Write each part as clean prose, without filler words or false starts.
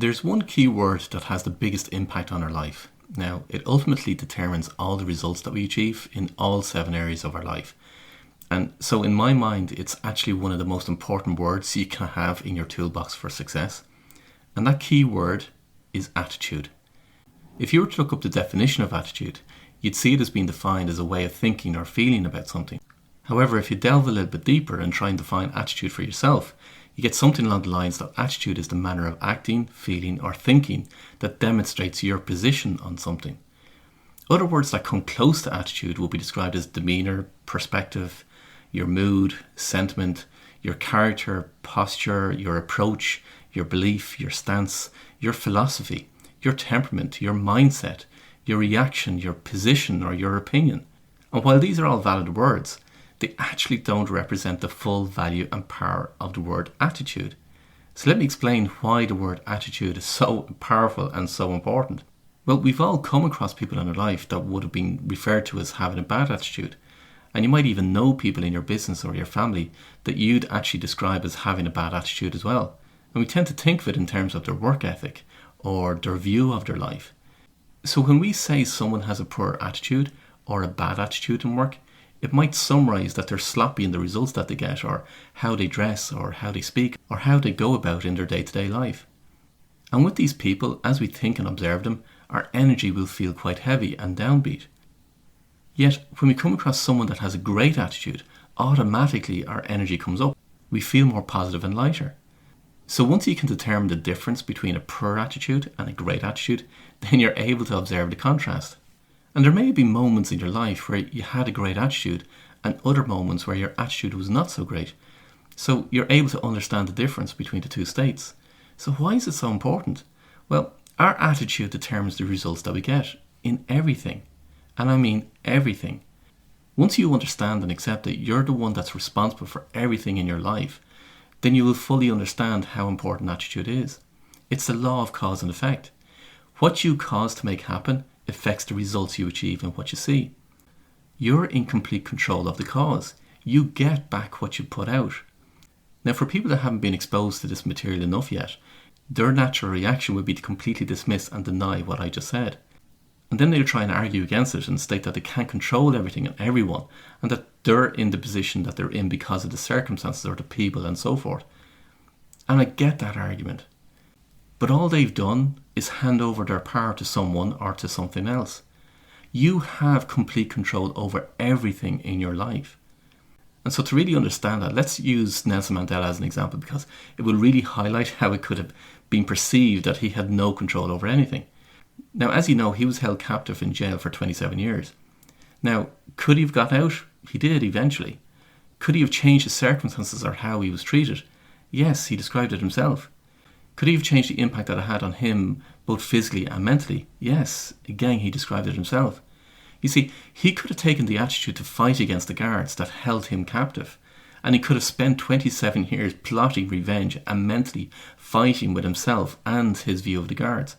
There's one key word that has the biggest impact on our life. Now, it ultimately determines all the results that we achieve in all 7 areas of our life. And so in my mind, it's actually one of the most important words you can have in your toolbox for success. And that key word is attitude. If you were to look up the definition of attitude, you'd see it as being defined as a way of thinking or feeling about something. However, if you delve a little bit deeper and try and define attitude for yourself, you get something along the lines that attitude is the manner of acting, feeling, or thinking that demonstrates your position on something. Other words that come close to attitude will be described as demeanour, perspective, your mood, sentiment, your character, posture, your approach, your belief, your stance, your philosophy, your temperament, your mindset, your reaction, your position, or your opinion. And while these are all valid words, they actually don't represent the full value and power of the word attitude. So let me explain why the word attitude is so powerful and so important. Well, we've all come across people in our life that would have been referred to as having a bad attitude. And you might even know people in your business or your family that you'd actually describe as having a bad attitude as well. And we tend to think of it in terms of their work ethic or their view of their life. So when we say someone has a poor attitude or a bad attitude in work, it might summarise that they're sloppy in the results that they get, or how they dress, or how they speak, or how they go about in their day-to-day life. And with these people, as we think and observe them, our energy will feel quite heavy and downbeat. Yet, when we come across someone that has a great attitude, automatically our energy comes up. We feel more positive and lighter. So once you can determine the difference between a poor attitude and a great attitude, then you're able to observe the contrast. And there may be moments in your life where you had a great attitude and other moments where your attitude was not so great. So you're able to understand the difference between the two states. So why is it so important? Well, our attitude determines the results that we get in everything. And I mean everything. Once you understand and accept that you're the one that's responsible for everything in your life, then you will fully understand how important attitude is. It's the law of cause and effect. What you cause to make happen affects the results you achieve and what you see. You're in complete control of the cause. You get back what you put out. Now, for people that haven't been exposed to this material enough yet, their natural reaction would be to completely dismiss and deny what I just said. And then they'll try and argue against it and state that they can't control everything and everyone, and that they're in the position that they're in because of the circumstances or the people and so forth. And I get that argument. But all they've done is hand over their power to someone or to something else. You have complete control over everything in your life. And so to really understand that, let's use Nelson Mandela as an example, because it will really highlight how it could have been perceived that he had no control over anything. Now, as you know, he was held captive in jail for 27 years. Now, could he have got out? He did eventually. Could he have changed the circumstances or how he was treated? Yes, he described it himself. Could he have changed the impact that it had on him, both physically and mentally? Yes, again, he described it himself. You see, he could have taken the attitude to fight against the guards that held him captive, and he could have spent 27 years plotting revenge and mentally fighting with himself and his view of the guards.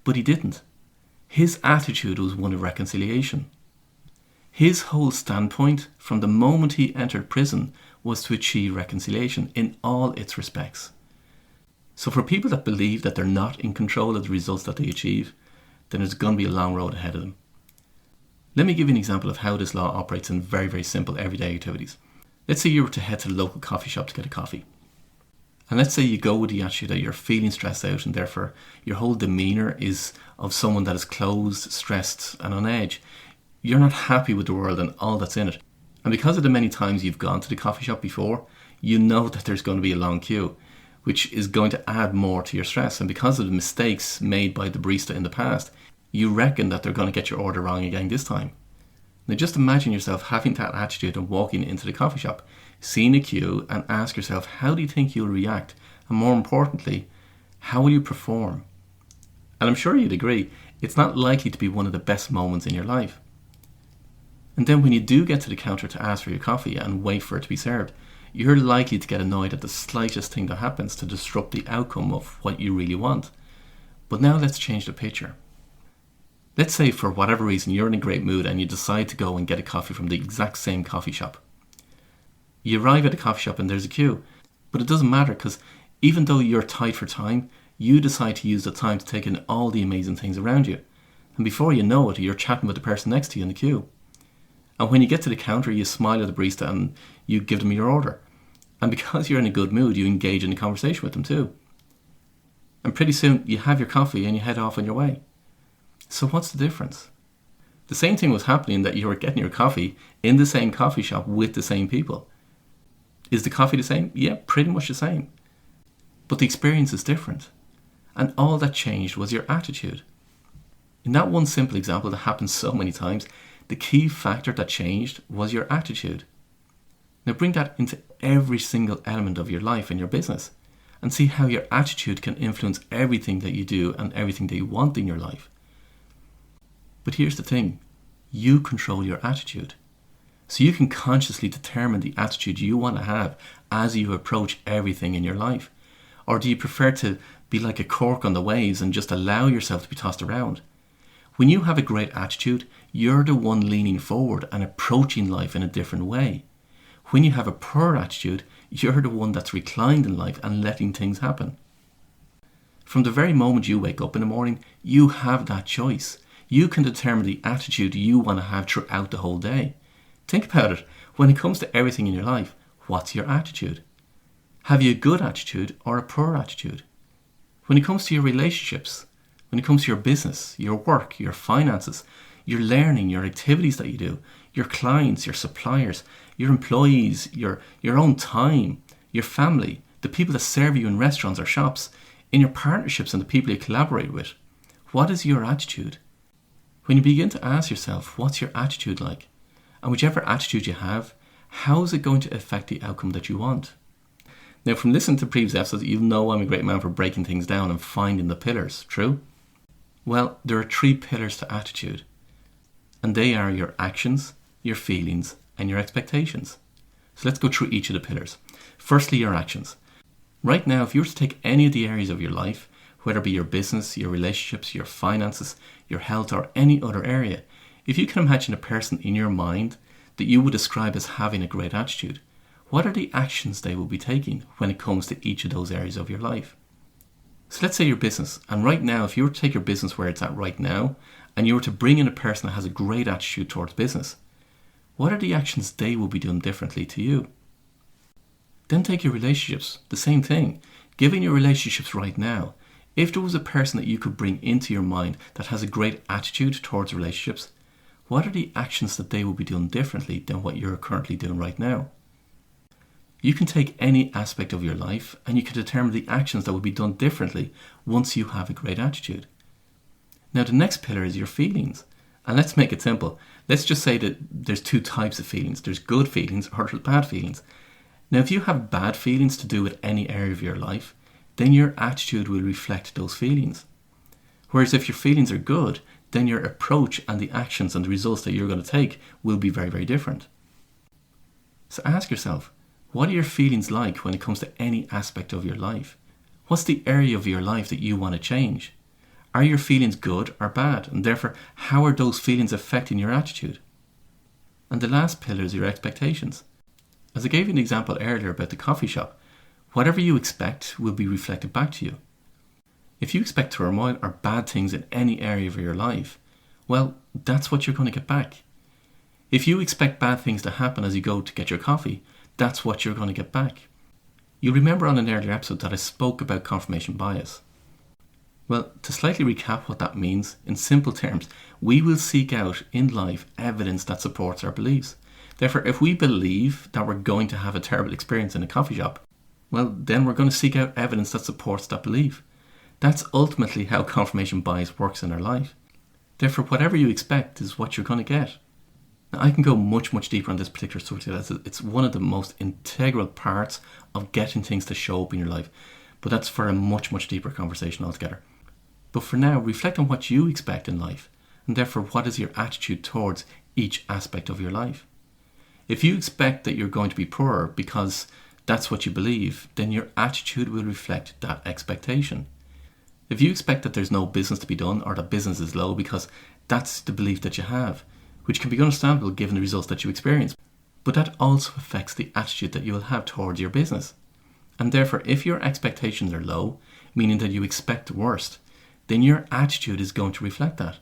But he didn't. His attitude was one of reconciliation. His whole standpoint from the moment he entered prison was to achieve reconciliation in all its respects. So for people that believe that they're not in control of the results that they achieve, then there's going to be a long road ahead of them. Let me give you an example of how this law operates in very, very simple everyday activities. Let's say you were to head to the local coffee shop to get a coffee. And let's say you go with the attitude that you're feeling stressed out and therefore your whole demeanour is of someone that is closed, stressed and on edge. You're not happy with the world and all that's in it. And because of the many times you've gone to the coffee shop before, you know that there's going to be a long queue, which is going to add more to your stress. And because of the mistakes made by the barista in the past, you reckon that they're going to get your order wrong again this time. Now just imagine yourself having that attitude and walking into the coffee shop, seeing a queue and ask yourself, how do you think you'll react? And more importantly, how will you perform? And I'm sure you'd agree, it's not likely to be one of the best moments in your life. And then when you do get to the counter to ask for your coffee and wait for it to be served, you're likely to get annoyed at the slightest thing that happens to disrupt the outcome of what you really want. But now let's change the picture. Let's say for whatever reason you're in a great mood and you decide to go and get a coffee from the exact same coffee shop. You arrive at the coffee shop and there's a queue, but it doesn't matter because even though you're tight for time, you decide to use the time to take in all the amazing things around you. And before you know it, you're chatting with the person next to you in the queue. And when you get to the counter, you smile at the barista and you give them your order. And because you're in a good mood, you engage in a conversation with them too. And pretty soon you have your coffee and you head off on your way. So what's the difference? The same thing was happening, that you were getting your coffee in the same coffee shop with the same people. Is the coffee the same? Yeah, pretty much the same. But the experience is different. And all that changed was your attitude. In that one simple example that happens so many times, the key factor that changed was your attitude. Now bring that into every single element of your life and your business, and see how your attitude can influence everything that you do and everything that you want in your life. But here's the thing, you control your attitude. So you can consciously determine the attitude you want to have as you approach everything in your life. Or do you prefer to be like a cork on the waves and just allow yourself to be tossed around? When you have a great attitude, you're the one leaning forward and approaching life in a different way. When you have a poor attitude, you're the one that's reclined in life and letting things happen. From the very moment you wake up in the morning, you have that choice. You can determine the attitude you want to have throughout the whole day. Think about it. When it comes to everything in your life, what's your attitude? Have you a good attitude or a poor attitude? When it comes to your relationships, when it comes to your business, your work, your finances, your learning, your activities that you do, your clients, your suppliers, your employees, your own time, your family, the people that serve you in restaurants or shops, in your partnerships and the people you collaborate with, what is your attitude? When you begin to ask yourself, what's your attitude like? And whichever attitude you have, how is it going to affect the outcome that you want? Now, from listening to previous episodes, you know I'm a great man for breaking things down and finding the pillars, true? Well, there are 3 pillars to attitude. And they are your actions, your feelings, and your expectations. So let's go through each of the pillars. Firstly, your actions. Right now, if you were to take any of the areas of your life, whether it be your business, your relationships, your finances, your health, or any other area, if you can imagine a person in your mind that you would describe as having a great attitude, what are the actions they will be taking when it comes to each of those areas of your life? So let's say your business, and right now, if you were to take your business where it's at right now, and you were to bring in a person that has a great attitude towards business, what are the actions they will be doing differently to you? Then take your relationships, the same thing. Given your relationships right now, if there was a person that you could bring into your mind that has a great attitude towards relationships, what are the actions that they will be doing differently than what you're currently doing right now? You can take any aspect of your life and you can determine the actions that will be done differently once you have a great attitude. Now the next pillar is your feelings. And let's make it simple. Let's just say that there's 2 types of feelings. There's good feelings or bad feelings. Now if you have bad feelings to do with any area of your life, then your attitude will reflect those feelings. Whereas if your feelings are good, then your approach and the actions and the results that you're going to take will be very, very different. So ask yourself, what are your feelings like when it comes to any aspect of your life? What's the area of your life that you want to change? Are your feelings good or bad? And therefore, how are those feelings affecting your attitude? And the last pillar is your expectations. As I gave you an example earlier about the coffee shop, whatever you expect will be reflected back to you. If you expect turmoil or bad things in any area of your life, well, that's what you're going to get back. If you expect bad things to happen as you go to get your coffee, that's what you're going to get back. You'll remember on an earlier episode that I spoke about confirmation bias. Well, to slightly recap what that means, in simple terms, we will seek out in life evidence that supports our beliefs. Therefore, if we believe that we're going to have a terrible experience in a coffee shop, well, then we're going to seek out evidence that supports that belief. That's ultimately how confirmation bias works in our life. Therefore, whatever you expect is what you're going to get. Now, I can go much, much deeper on this particular subject as it's one of the most integral parts of getting things to show up in your life. But that's for a much, much deeper conversation altogether. But for now, reflect on what you expect in life, and therefore what is your attitude towards each aspect of your life. If you expect that you're going to be poor because that's what you believe, then your attitude will reflect that expectation. If you expect that there's no business to be done or that business is low because that's the belief that you have, which can be understandable given the results that you experience, but that also affects the attitude that you will have towards your business. And therefore, if your expectations are low, meaning that you expect the worst, then your attitude is going to reflect that.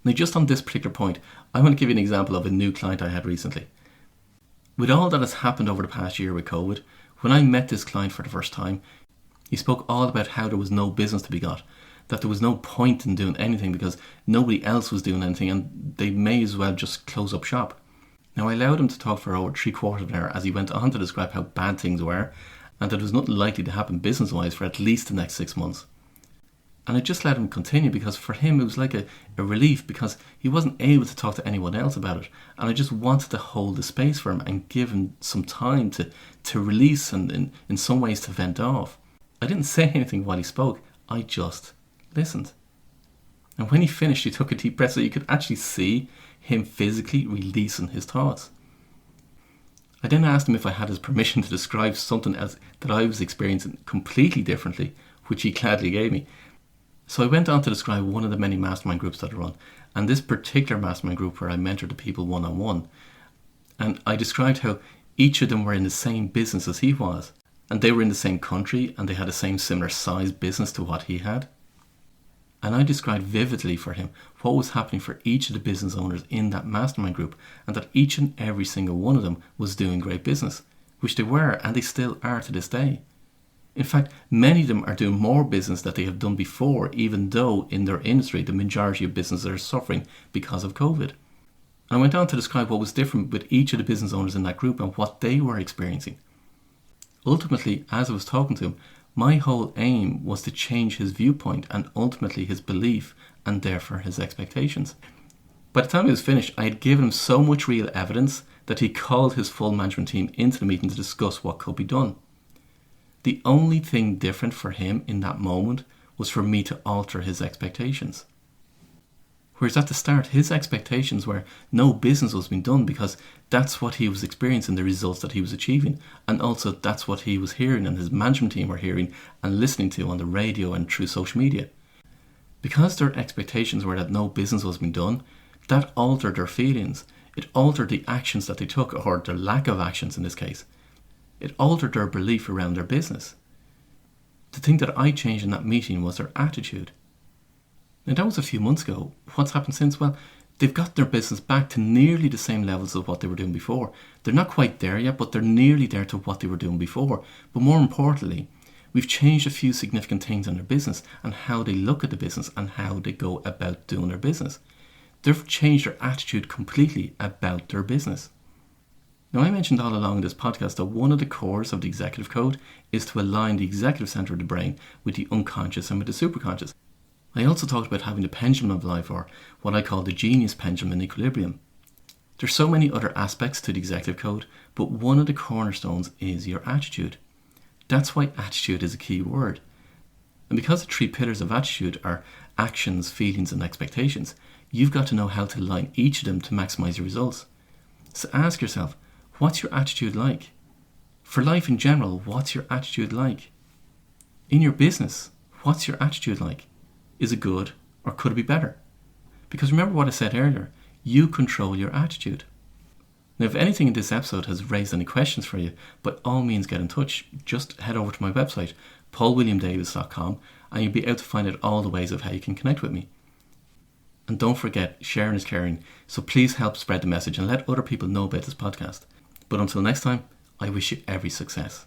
Now, just on this particular point, I want to give you an example of a new client I had recently. With all that has happened over the past year with COVID, when I met this client for the first time, he spoke all about how there was no business to be got, that there was no point in doing anything because nobody else was doing anything and they may as well just close up shop. Now, I allowed him to talk for over 3/4 of an hour as he went on to describe how bad things were and that there was nothing likely to happen business-wise for at least the next 6 months. And I just let him continue because for him it was like a relief because he wasn't able to talk to anyone else about it. And I just wanted to hold the space for him and give him some time to release and in some ways to vent off. I didn't say anything while he spoke. I just listened. And when he finished, he took a deep breath so you could actually see him physically releasing his thoughts. I then asked him if I had his permission to describe something else that I was experiencing completely differently, which he gladly gave me. So I went on to describe one of the many mastermind groups that I run, and this particular mastermind group where I mentor the people one-on-one. And I described how each of them were in the same business as he was, and they were in the same country, and they had the same similar size business to what he had. And I described vividly for him what was happening for each of the business owners in that mastermind group, and that each and every single one of them was doing great business, which they were, and they still are to this day. In fact, many of them are doing more business than they have done before, even though in their industry the majority of businesses are suffering because of COVID. And I went on to describe what was different with each of the business owners in that group and what they were experiencing. Ultimately, as I was talking to him, my whole aim was to change his viewpoint and ultimately his belief and therefore his expectations. By the time he was finished, I had given him so much real evidence that he called his full management team into the meeting to discuss what could be done. The only thing different for him in that moment was for me to alter his expectations. Whereas at the start, his expectations were no business was being done because that's what he was experiencing, the results that he was achieving. And also that's what he was hearing and his management team were hearing and listening to on the radio and through social media. Because their expectations were that no business was being done, that altered their feelings. It altered the actions that they took, or their lack of actions in this case. It altered their belief around their business. The thing that I changed in that meeting was their attitude. Now that was a few months ago. What's happened since? Well, they've got their business back to nearly the same levels of what they were doing before. They're not quite there yet, but they're nearly there to what they were doing before. But more importantly, we've changed a few significant things in their business and how they look at the business and how they go about doing their business. They've changed their attitude completely about their business. Now, I mentioned all along in this podcast that one of the cores of the executive code is to align the executive center of the brain with the unconscious and with the superconscious. I also talked about having the pendulum of life, or what I call the genius pendulum in equilibrium. There's so many other aspects to the executive code, but one of the cornerstones is your attitude. That's why attitude is a key word. And because the 3 pillars of attitude are actions, feelings and expectations, you've got to know how to align each of them to maximize your results. So ask yourself, what's your attitude like? For life in general, what's your attitude like? In your business, what's your attitude like? Is it good or could it be better? Because remember what I said earlier, you control your attitude. Now, if anything in this episode has raised any questions for you, by all means get in touch. Just head over to my website, paulwilliamdavis.com, and you'll be able to find out all the ways of how you can connect with me. And don't forget, sharing is caring, so please help spread the message and let other people know about this podcast. But until next time, I wish you every success.